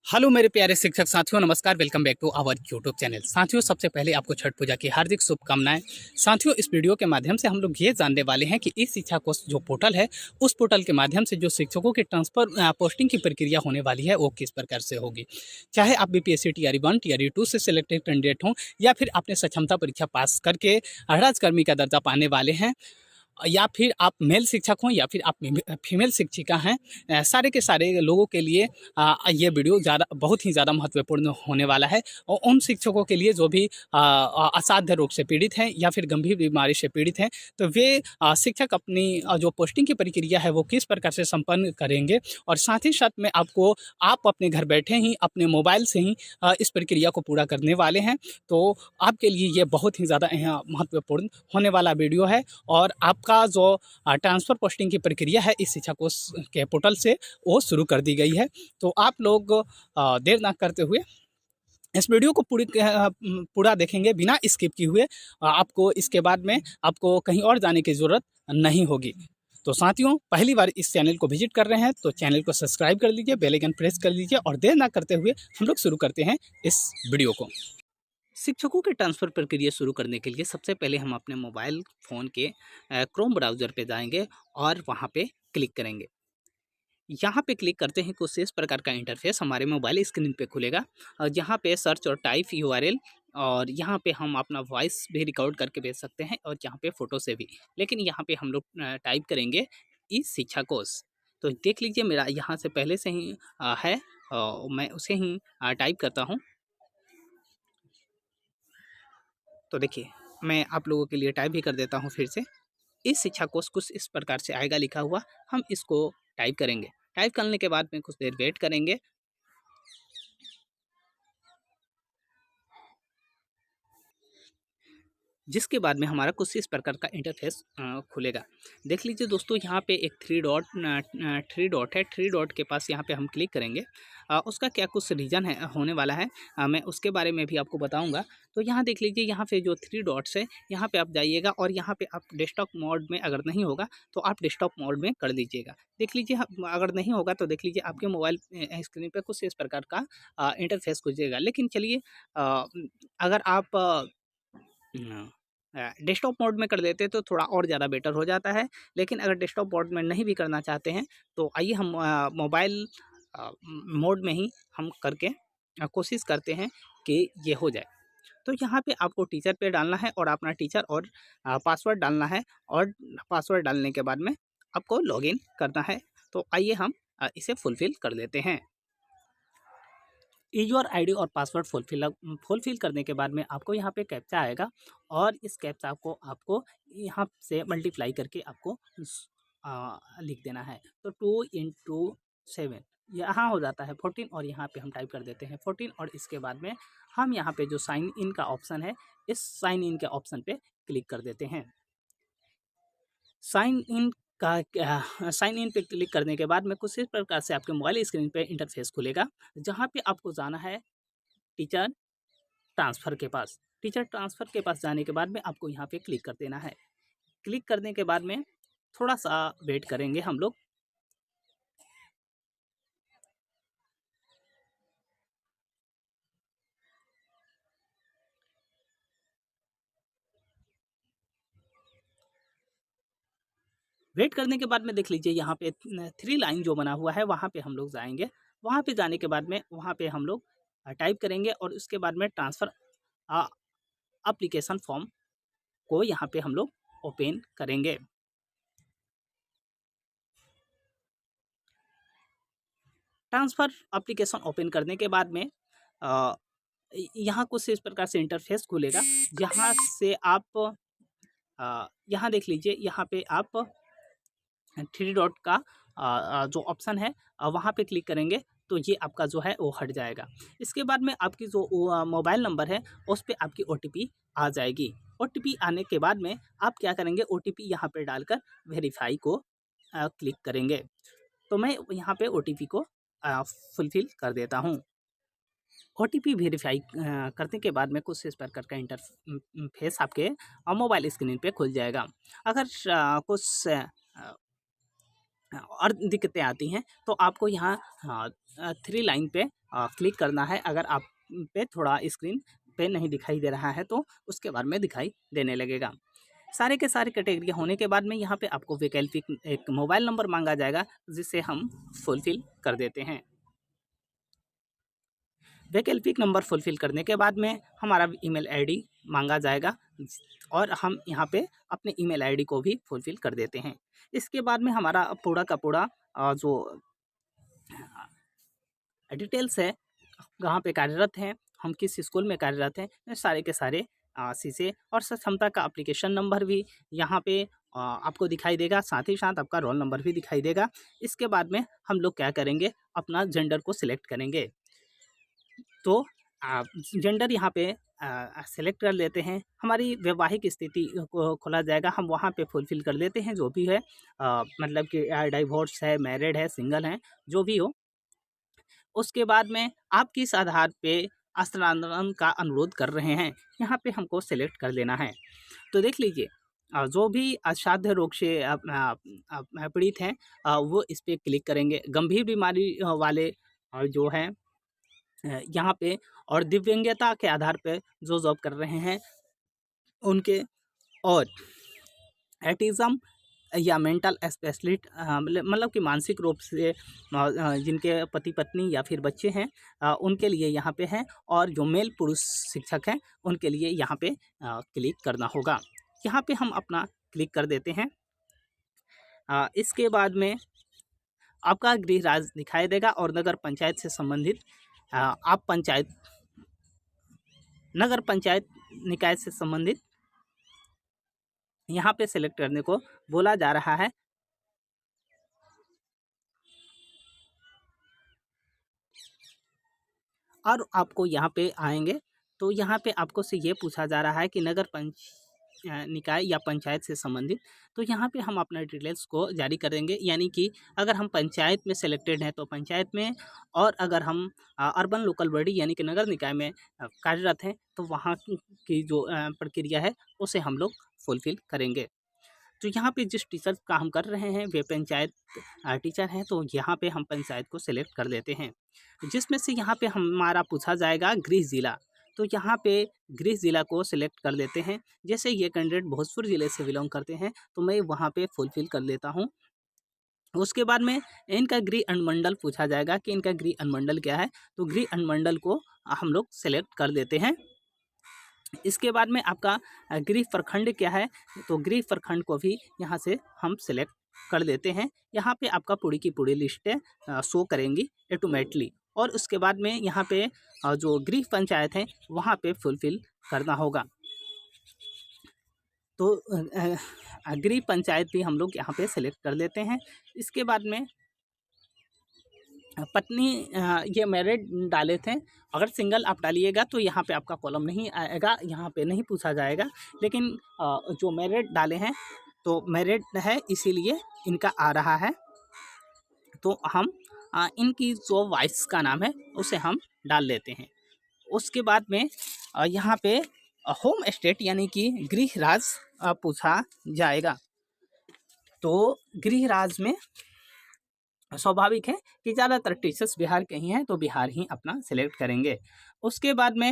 Hello मेरे प्यारे शिक्षक साथियों, नमस्कार। Welcome back to our YouTube channel. साथियों, सबसे पहले आपको छठ पूजा की हार्दिक शुभकामनाएं। साथियों, इस वीडियो के माध्यम से हम लोग ये जानने वाले हैं कि ई शिक्षा कोष जो पोर्टल है, उस पोर्टल के माध्यम से जो शिक्षकों की ट्रांसफर पोस्टिंग की प्रक्रिया होने वाली है वो किस प्रकार से होगी। चाहे आप बीपीएससी टीआरई 1 टीआरई 2 से सिलेक्टेड कैंडिडेट हों, या फिर आपने सक्षमता परीक्षा पास करके राजकर्मी का दर्जा पाने वाले हैं, या फिर आप मेल शिक्षक हों या फिर आप फीमेल शिक्षिका हैं, सारे के सारे लोगों के लिए ये वीडियो बहुत ही ज़्यादा महत्वपूर्ण होने वाला है। और उन शिक्षकों के लिए जो भी असाध्य रोग से पीड़ित हैं या फिर गंभीर बीमारी से पीड़ित हैं, तो वे शिक्षक अपनी जो पोस्टिंग की प्रक्रिया है वो किस प्रकार से संपन्न करेंगे। और साथ ही साथ में आप अपने घर बैठे ही अपने मोबाइल से ही इस प्रक्रिया को पूरा करने वाले हैं। तो आपके लिए ये बहुत ही ज़्यादा महत्वपूर्ण होने वाला वीडियो है। और आपका जो ट्रांसफ़र पोस्टिंग की प्रक्रिया है इस शिक्षा कोष के पोर्टल से, वो शुरू कर दी गई है। तो आप लोग देर ना करते हुए इस वीडियो को पूरा देखेंगे बिना स्किप किए हुए। आपको इसके बाद में आपको कहीं और जाने की ज़रूरत नहीं होगी। तो साथियों, पहली बार इस चैनल को विजिट कर रहे हैं तो चैनल को सब्सक्राइब कर लीजिए, बेल आइकन प्रेस कर लीजिए, और देर ना करते हुए हम लोग शुरू करते हैं इस वीडियो को। शिक्षकों के ट्रांसफ़र प्रक्रिया शुरू करने के लिए सबसे पहले हम अपने मोबाइल फ़ोन के क्रोम ब्राउज़र पे जाएंगे और वहाँ पे क्लिक करेंगे। यहाँ पे क्लिक करते हैं कुछ इस प्रकार का इंटरफेस हमारे मोबाइल स्क्रीन पे खुलेगा। और यहाँ पे सर्च और टाइप यूआरएल, और यहाँ पे हम अपना वॉइस भी रिकॉर्ड करके भेज सकते हैं, और यहाँ पे फ़ोटो से भी। लेकिन यहाँ पे हम लोग टाइप करेंगे ई शिक्षा कोष। तो देख लीजिए, मेरा यहाँ से पहले से ही है, मैं उसे ही टाइप करता हूँ। तो देखिए, मैं आप लोगों के लिए टाइप भी कर देता हूँ फिर से। इस शिक्षा कोष कुछ इस प्रकार से आएगा लिखा हुआ, हम इसको टाइप करेंगे। टाइप करने के बाद में कुछ देर वेट करेंगे। जिसके बाद में हमारा कुछ इस प्रकार का इंटरफेस खुलेगा। देख लीजिए दोस्तों, यहाँ पे एक थ्री डॉट है। थ्री डॉट के पास यहाँ पे हम क्लिक करेंगे। उसका क्या कुछ रीज़न है होने वाला है, मैं उसके बारे में भी आपको बताऊंगा। तो यहाँ देख लीजिए, यहाँ पे जो थ्री डॉट्स है, यहाँ पे आप जाइएगा, और यहाँ पे आप डेस्कटॉप मोड में अगर नहीं होगा तो आप डेस्कटॉप मोड में कर दीजिएगा। देख लीजिए, अगर नहीं होगा तो देख लीजिए आपके मोबाइल स्क्रीन पे कुछ इस प्रकार का इंटरफेस खुलेगा। लेकिन चलिए, अगर आप डेस्कटॉप मोड में कर देते तो थोड़ा और ज़्यादा बेटर हो जाता है। लेकिन अगर डेस्कटॉप मोड में नहीं भी करना चाहते हैं तो आइए हम मोबाइल मोड में ही हम करके कोशिश करते हैं कि ये हो जाए। तो यहाँ पे आपको टीचर पे डालना है और अपना टीचर और पासवर्ड डालना है, और पासवर्ड डालने के बाद में आपको लॉगिन करना है। तो आइए हम इसे फुलफ़िल कर लेते हैं। यूज़र आईडी और पासवर्ड फुलफ़िल करने के बाद में आपको यहाँ पे कैप्चा आएगा, और इस कैप्चा को आपको यहाँ से मल्टीप्लाई करके आपको लिख देना है। तो 2 × 7 यहाँ हो जाता है 14, और यहाँ पे हम टाइप कर देते हैं 14। और इसके बाद में हम यहाँ पे जो साइन इन का ऑप्शन है, इस साइन इन के ऑप्शन पे क्लिक कर देते हैं। साइन इन साइन इन पे क्लिक करने के बाद में कुछ इस प्रकार से आपके मोबाइल स्क्रीन पे इंटरफेस खुलेगा, जहाँ पे आपको जाना है टीचर ट्रांसफ़र के पास। टीचर ट्रांसफ़र के पास जाने के बाद में आपको यहाँ पे क्लिक कर देना है। क्लिक करने के बाद में थोड़ा सा वेट करेंगे हम लोग। वेट करने के बाद में देख लीजिए, यहाँ पे थ्री लाइन जो बना हुआ है वहाँ पे हम लोग जाएंगे। वहाँ पे जाने के बाद में वहाँ पे हम लोग टाइप करेंगे, और उसके बाद में ट्रांसफ़र एप्लीकेशन फॉर्म को यहाँ पे हम लोग ओपन करेंगे। ट्रांसफ़र एप्लीकेशन ओपन करने के बाद में यहाँ कुछ इस प्रकार से इंटरफेस खुलेगा, जहाँ से आप यहाँ देख लीजिए, यहाँ पे आप थ्री डॉट का जो ऑप्शन है वहाँ पे क्लिक करेंगे तो ये आपका जो है वो हट जाएगा। इसके बाद में आपकी जो मोबाइल नंबर है उस पर आपकी ओटीपी आ जाएगी। ओटीपी आने के बाद में आप क्या करेंगे, ओटीपी यहाँ पे डालकर वेरीफाई को क्लिक करेंगे। तो मैं यहाँ पे ओटीपी को फुलफ़िल कर देता हूँ। ओटीपी वेरीफाई करने के बाद में कुछ इस प्रकार का इंटरफेस आपके मोबाइल स्क्रीन पे खुल जाएगा। अगर कुछ और दिक्कतें आती हैं तो आपको यहाँ 3 लाइन पे क्लिक करना है। अगर आप पे थोड़ा स्क्रीन पे नहीं दिखाई दे रहा है तो उसके बाद में दिखाई देने लगेगा। सारे के सारे कैटेगरी होने के बाद में यहाँ पे आपको वैकल्पिक एक मोबाइल नंबर मांगा जाएगा, जिसे हम फुलफ़िल कर देते हैं। वैकल्पिक नंबर फुलफ़िल करने के बाद में हमारा ईमेल आईडी मांगा जाएगा और हम यहाँ पे अपने ईमेल आईडी को भी फुलफ़िल कर देते हैं। इसके बाद में हमारा पूरा का पूरा जो डिटेल्स है, कहाँ पे कार्यरत हैं, हम किस स्कूल में कार्यरत हैं, ये सारे के सारे शीशे और क्षमता का एप्लीकेशन नंबर भी यहाँ पे आपको दिखाई देगा, साथ ही साथ आपका रोल नंबर भी दिखाई देगा। इसके बाद में हम लोग क्या करेंगे, अपना जेंडर को सिलेक्ट करेंगे। तो जेंडर यहाँ पे सेलेक्ट कर लेते हैं। हमारी वैवाहिक स्थिति को खोला जाएगा, हम वहाँ पे फुलफ़िल कर देते हैं जो भी है, मतलब कि डाइवोर्स है, मैरिड है, सिंगल हैं, जो भी हो। उसके बाद में आप किस आधार पे स्थानांतरण का अनुरोध कर रहे हैं, यहाँ पे हमको सेलेक्ट कर लेना है। तो देख लीजिए, जो भी असाध्य रोग से पीड़ित हैं, वो इस पे क्लिक करेंगे। गंभीर बीमारी वाले जो हैं यहाँ पे, और दिव्यांगता के आधार पे जो जॉब कर रहे हैं उनके, और एटिज़म या मेंटल स्पेशलिस्ट, मतलब कि मानसिक रूप से जिनके पति पत्नी या फिर बच्चे हैं, उनके लिए यहाँ पे है, और जो मेल पुरुष शिक्षक हैं उनके लिए यहाँ पे क्लिक करना होगा। यहाँ पे हम अपना क्लिक कर देते हैं। इसके बाद में आपका गृह राज्य दिखाई देगा और नगर पंचायत से संबंधित आप नगर पंचायत निकाय से संबंधित यहाँ पे सेलेक्ट करने को बोला जा रहा है। और आपको यहाँ पे आएंगे तो यहाँ पे आपको से ये पूछा जा रहा है कि नगर निकाय या पंचायत से संबंधित, तो यहाँ पे हम अपना डिटेल्स को जारी करेंगे। यानी कि अगर हम पंचायत में सेलेक्टेड हैं तो पंचायत में, और अगर हम अर्बन लोकल बॉडी यानी कि नगर निकाय में कार्यरत हैं तो वहाँ की जो प्रक्रिया है उसे हम लोग फुलफ़िल करेंगे। तो यहाँ पे जिस टीचर का हम कर रहे हैं वे पंचायत टीचर हैं, तो यहाँ पे हम पंचायत को सिलेक्ट कर देते हैं। जिसमें से यहाँ पे हमारा पूछा जाएगा गृह ज़िला, तो यहाँ पे गृह ज़िला को सिलेक्ट कर लेते हैं। जैसे ये कैंडिडेट भोजपुर ज़िले से बिलोंग करते हैं तो मैं वहाँ पे फुलफ़िल कर लेता हूँ। उसके बाद में इनका गृह अनुमंडल पूछा जाएगा कि इनका गृह अनुमंडल क्या है, तो गृह अनुमंडल को हम लोग सेलेक्ट कर देते हैं। इसके बाद में आपका गृह प्रखंड क्या है, तो गृह प्रखंड को भी यहाँ से हम सिलेक्ट कर देते हैं। यहाँ पे आपका पूरी की पूरी लिस्टें शो करेंगी ऑटोमेटिकली, और उसके बाद में यहाँ पे जो गृह पंचायत है वहाँ पे फुलफ़िल करना होगा। तो गृह पंचायत भी हम लोग यहाँ पे सेलेक्ट कर लेते हैं। इसके बाद में पत्नी, ये मैरिड डाले थे, अगर सिंगल आप डालिएगा तो यहाँ पे आपका कॉलम नहीं आएगा, यहाँ पे नहीं पूछा जाएगा। लेकिन जो मैरिड डाले हैं तो मैरिड है इसीलिए इनका आ रहा है। तो हम इनकी जो वाइफ का नाम है उसे हम डाल लेते हैं। उसके बाद में यहाँ पे होम स्टेट यानी कि गृह राज्य पूछा जाएगा। तो गृह राज्य में स्वाभाविक है कि ज़्यादातर टीचर्स बिहार के ही हैं तो बिहार ही अपना सिलेक्ट करेंगे। उसके बाद में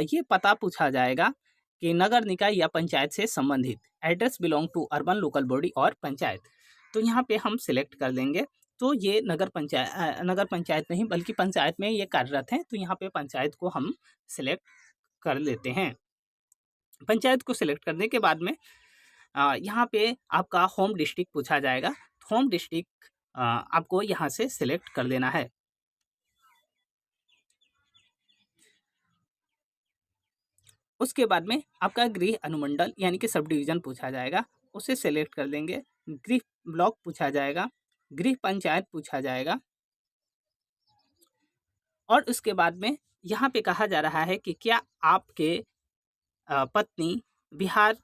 ये पता पूछा जाएगा कि नगर निकाय या पंचायत से संबंधित, address belong to urban local body और पंचायत, तो यहाँ पे हम सिलेक्ट कर देंगे। तो ये नगर पंचायत नहीं बल्कि पंचायत में ये कार्यरत हैं, तो यहाँ पे पंचायत को हम सिलेक्ट कर लेते हैं। पंचायत को सिलेक्ट करने के बाद में यहाँ पे आपका होम डिस्ट्रिक्ट पूछा जाएगा। होम डिस्ट्रिक्ट आपको यहाँ से सिलेक्ट कर देना है। उसके बाद में आपका गृह अनुमंडल यानी कि सब डिवीज़न पूछा जाएगा, उसे सेलेक्ट कर देंगे। गृह ब्लॉक पूछा जाएगा, गृह पंचायत पूछा जाएगा, और उसके बाद में यहाँ पे कहा जा रहा है कि क्या आपके पत्नी बिहार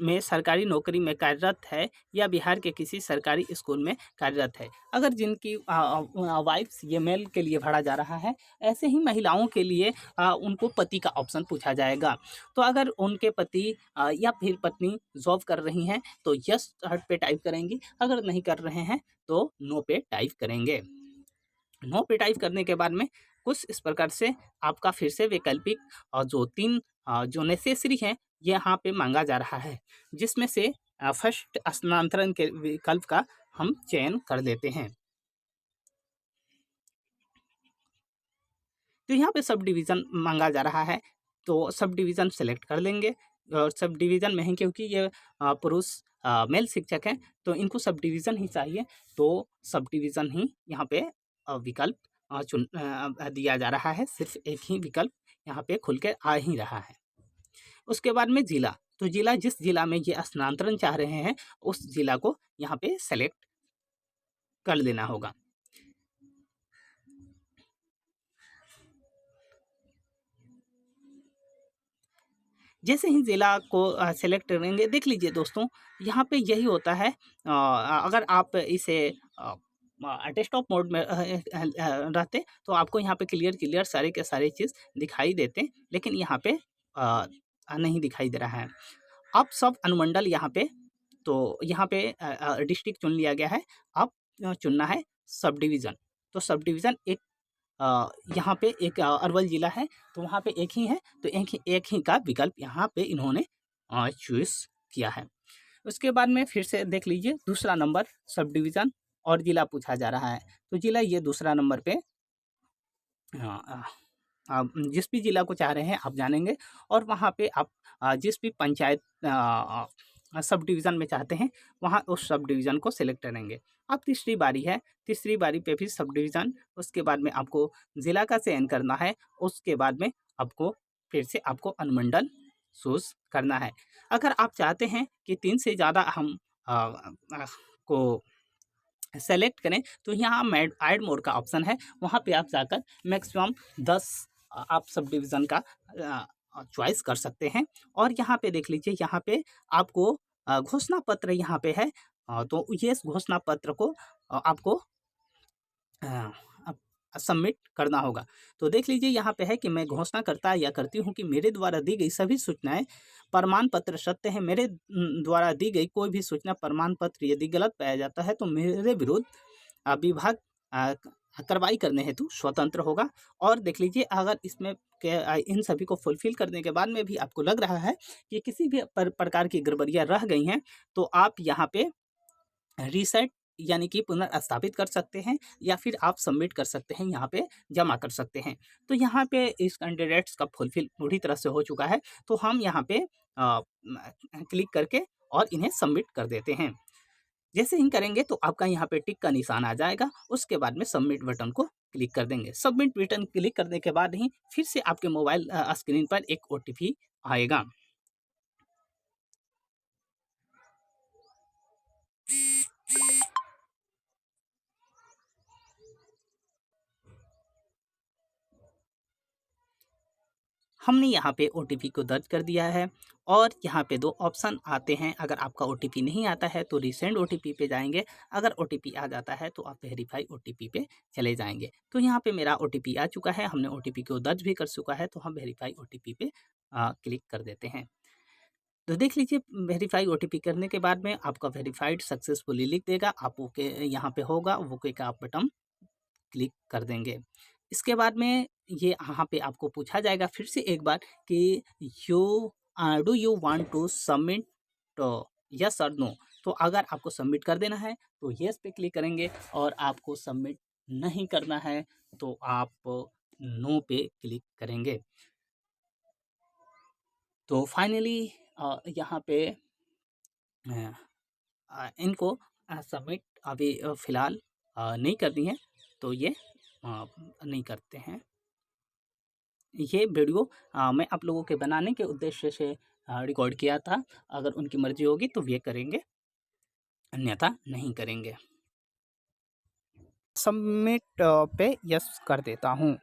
में सरकारी नौकरी में कार्यरत है या बिहार के किसी सरकारी स्कूल में कार्यरत है। अगर जिनकी वाइफ्स ये मेल के लिए भरा जा रहा है, ऐसे ही महिलाओं के लिए उनको पति का ऑप्शन पूछा जाएगा। तो अगर उनके पति या फिर पत्नी जॉब कर रही हैं तो यस हट पे टाइप करेंगी, अगर नहीं कर रहे हैं तो नो पे टाइप करेंगे। नो पे टाइप करने के बाद में कुछ इस प्रकार से आपका फिर से वैकल्पिक जो 3 जो नेसेसरी हैं यहाँ पे मांगा जा रहा है, जिसमें से फर्स्ट स्थानांतरण के विकल्प का हम चयन कर लेते हैं। तो यहाँ पे सब डिवीज़न मांगा जा रहा है, तो सब डिवीज़न सेलेक्ट कर लेंगे। और सब डिवीज़न में है क्योंकि ये पुरुष मेल शिक्षक हैं, तो इनको सब डिवीज़न ही चाहिए, तो सब डिवीज़न ही यहाँ पे विकल्प दिया जा रहा है। सिर्फ एक ही विकल्प यहाँ पे खुल के आ ही रहा है। उसके बाद में जिला, तो जिला जिस जिला में ये स्थानांतरण चाह रहे हैं, उस जिला को यहाँ पे सेलेक्ट कर लेना होगा। जैसे ही ज़िला को सेलेक्ट करेंगे, देख लीजिए दोस्तों, यहाँ पे यही होता है। अगर आप इसे डेस्कटॉप मोड में रहते तो आपको यहाँ पे क्लियर सारे के सारे चीज़ दिखाई देते, लेकिन यहाँ पे नहीं दिखाई दे रहा है। अब सब अनुमंडल यहाँ पे, तो यहाँ पे डिस्ट्रिक्ट चुन लिया गया है। अब चुनना है सब डिवीज़न, तो सब डिवीज़न एक यहाँ पे एक अरवल ज़िला है, तो वहाँ पे एक ही है, तो एक ही का विकल्प यहाँ पे इन्होंने चूज़ किया है। उसके बाद में फिर से देख लीजिए, दूसरा नंबर सब डिवीज़न और ज़िला पूछा जा रहा है, तो ज़िला ये दूसरा नंबर पे आप जिस भी ज़िला को चाह रहे हैं आप जानेंगे, और वहाँ पे आप जिस भी पंचायत सब डिवीज़न में चाहते हैं, वहाँ उस सब डिवीज़न को सेलेक्ट करेंगे। अब तीसरी बारी है, तीसरी बारी पे भी सब डिवीज़न, उसके बाद में आपको ज़िला का चयन करना है, उसके बाद में आपको फिर से आपको अनुमंडल चूज़ करना है। अगर आप चाहते हैं कि 3 से ज़्यादा हम को सेलेक्ट करें, तो यहाँ ऐड मोड का ऑप्शन है, वहाँ पे आप जाकर मैक्सिमम 10 आप सब डिवीज़न का चॉइस कर सकते हैं। और यहाँ पे देख लीजिए, यहाँ पे आपको घोषणा पत्र यहाँ पे है, तो ये घोषणा पत्र को आपको सबमिट करना होगा। तो देख लीजिए, यहाँ पे है कि मैं घोषणा करता या करती हूँ कि मेरे द्वारा दी गई सभी सूचनाएं प्रमाण पत्र सत्य है। मेरे द्वारा दी गई कोई भी सूचना प्रमाण पत्र यदि गलत पाया जाता है तो मेरे विरुद्ध विभाग कार्रवाई करने हेतु स्वतंत्र होगा। और देख लीजिए, अगर इसमें इन सभी को फुलफिल करने के बाद में भी आपको लग रहा है कि किसी भी प्रकार की गड़बड़ियाँ रह गई हैं, तो आप यहाँ पे रीसेट यानी कि पुनर्स्थापित कर सकते हैं, या फिर आप सबमिट कर सकते हैं, यहाँ पे जमा कर सकते हैं। तो यहाँ पे इस कैंडिडेट्स का फुलफिल पूरी तरह से हो चुका है, तो हम यहाँ पे क्लिक करके और इन्हें सबमिट कर देते हैं। जैसे ही करेंगे तो आपका यहाँ पे टिक का निशान आ जाएगा, उसके बाद में सबमिट बटन को क्लिक कर देंगे। सबमिट बटन क्लिक करने के बाद ही फिर से आपके मोबाइल स्क्रीन पर एक OTP आएगा। हमने यहाँ पे OTP को दर्ज कर दिया है, और यहाँ पे 2 ऑप्शन आते हैं। अगर आपका OTP नहीं आता है तो रीसेंड OTP पे जाएंगे, अगर OTP आ जाता है तो आप वेरीफाई OTP पे चले जाएंगे। तो यहाँ पे मेरा OTP आ चुका है, हमने OTP को दर्ज भी कर चुका है, तो हम वेरीफाई OTP पे क्लिक कर देते हैं। तो देख लीजिए, वेरीफाई OTP करने के बाद में आपका वेरीफाइड सक्सेसफुली लिख देगा, आप ओके यहाँ पे होगा, ओके का आप बटन क्लिक कर देंगे। इसके बाद में ये यहाँ पे आपको पूछा जाएगा फिर से एक बार कि do you want to submit yes और नो। तो अगर आपको सबमिट कर देना है तो यस पे क्लिक करेंगे, और आपको सबमिट नहीं करना है तो आप नो पे क्लिक करेंगे। तो फाइनली यहाँ पे इनको सबमिट अभी फ़िलहाल नहीं करनी है, तो ये नहीं करते हैं। ये वीडियो मैं आप लोगों के बनाने के उद्देश्य से रिकॉर्ड किया था। अगर उनकी मर्ज़ी होगी तो ये करेंगे, अन्यथा नहीं करेंगे। सबमिट पे यस कर देता हूँ।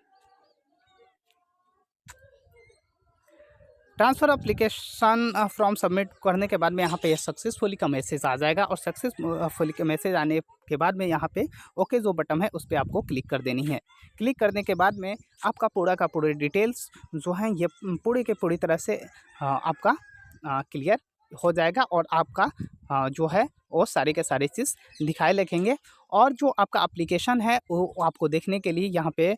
ट्रांसफ़र एप्लीकेशन फ्रॉम सबमिट करने के बाद में यहाँ पे सक्सेसफुली का मैसेज आ जाएगा और सक्सेसफुली का मैसेज आने के बाद में यहाँ पे ओके जो बटन है उस पर आपको क्लिक कर देनी है। क्लिक करने के बाद में आपका पूरा का पूरे डिटेल्स जो हैं ये पूरी के पूरी तरह से आपका क्लियर हो जाएगा और आपका जो है वो सारे के सारे चीज़ दिखाए लिखेंगे। और जो आपका एप्लीकेशन है वो आपको देखने के लिए यहाँ पे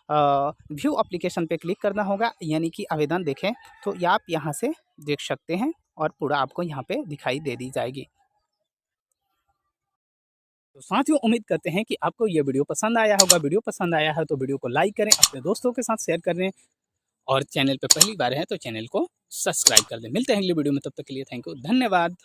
व्यू एप्लीकेशन पे क्लिक करना होगा, यानी कि आवेदन देखें तो ये आप यहाँ से देख सकते हैं और पूरा आपको यहाँ पे दिखाई दे दी जाएगी। तो साथियों उम्मीद करते हैं कि आपको ये वीडियो पसंद आया होगा। वीडियो पसंद आया है तो वीडियो को लाइक करें, अपने दोस्तों के साथ शेयर करें और चैनल पे पहली बार है तो चैनल को सब्सक्राइब कर दें। मिलते हैं अगली वीडियो में, तब तक के लिए थैंक यू, धन्यवाद।